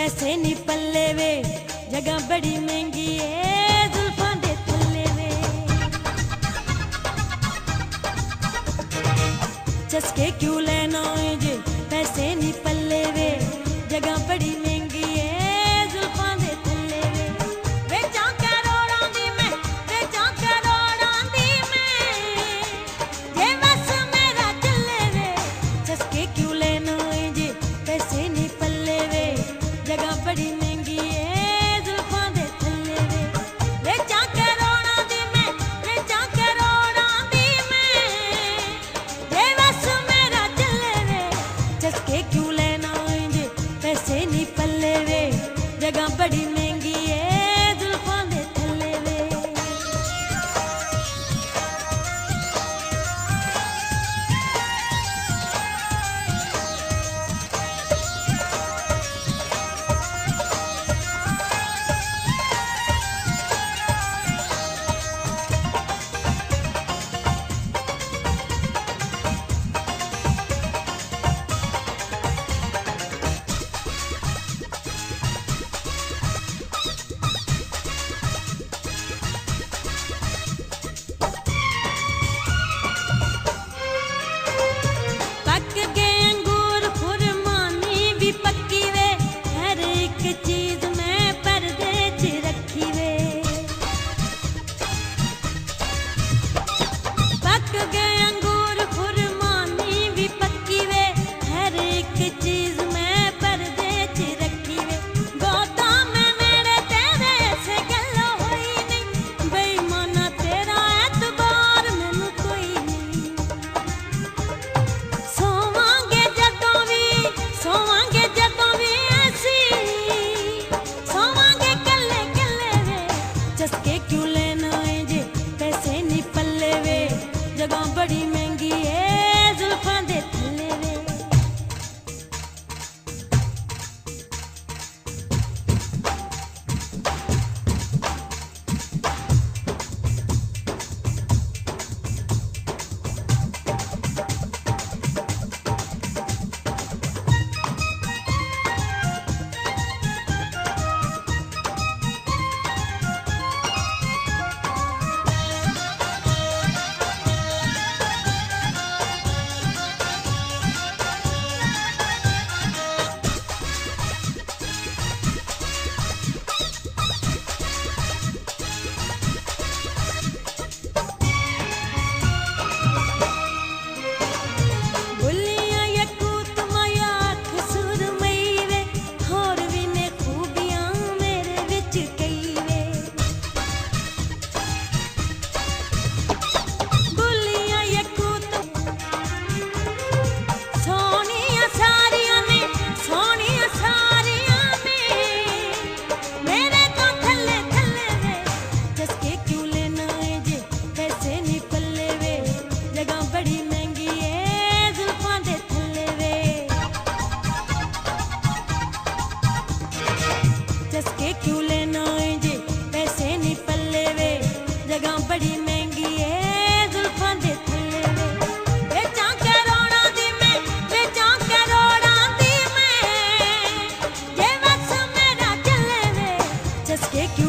पैसे नी पल्ले वे, जगह बड़ी महंगी है जुल्फां दे थल्ले वे। चस्के क्यों लेना है जे, पैसे नी पल्ले वे, जगह बड़ी महंगी है जुल्फां दे थल्ले वे। बेचां करोड़ां दी मैं, बेचां करोड़ां दी मैं, जे बस मेरा चले वे। चस्के क्यों लेना है जे, पैसे नी पल्ले वे, जगह बड़ी महंगी है जुल्फां दे थल्ले वे। बेचां करोड़ां दी मैं, बेचां करोड़ां दी मैं, जे बस मेरा चले वे। चस्के क्यों लेना है जे, पैसे नी पल्ले वे, जगह बड़ी महंगी है जुल्फां दे थल्ले वे। पक गए अंगूर खुरमानी भी पक्की वे, हर एक चीज में पर्दे च रखी वे। पक गए अंगूर खुरमानी भी पक्की वे, हर एक चीज में पर्दे च रखी वे। गोदा में मेरे तेरे ऐसे गल्लो होई नहीं, बेईमाना तेरा एतबार मैनू कोई नहीं। सोवांगे जदों भी ऐसी, सोवांगे कल्ले कल्ले वे। चस्के क्यों लेना है जे, पैसे नी पल्ले वे, जगह बड़ी महंगी है जुल्फां दे थल्ले वे। बुल्लियां यकूत माया कसूर मई वे, होर भी ने खूबियां मेरे विच कई वे। बुल्लियां यकूत सोहणियां सारियां ने, सोहणियां सारियां ने, मेरे तो थल्ले थल्ले वे। चस्के क्यों लेना है जे, पैसे नी पल्ले वे, जगह बड़ी महंगी है जुल्फां दे थल्ले वे। चस्के क्यों लेना है जे, पैसे नी पल्ले वे, जगह बड़ी महंगी है जुल्फां दे थल्ले वे। बेचां करोड़ां दी मैं, बेचां करोड़ां दी मैं, जे बस मेरा चले वे। चस्के क्यों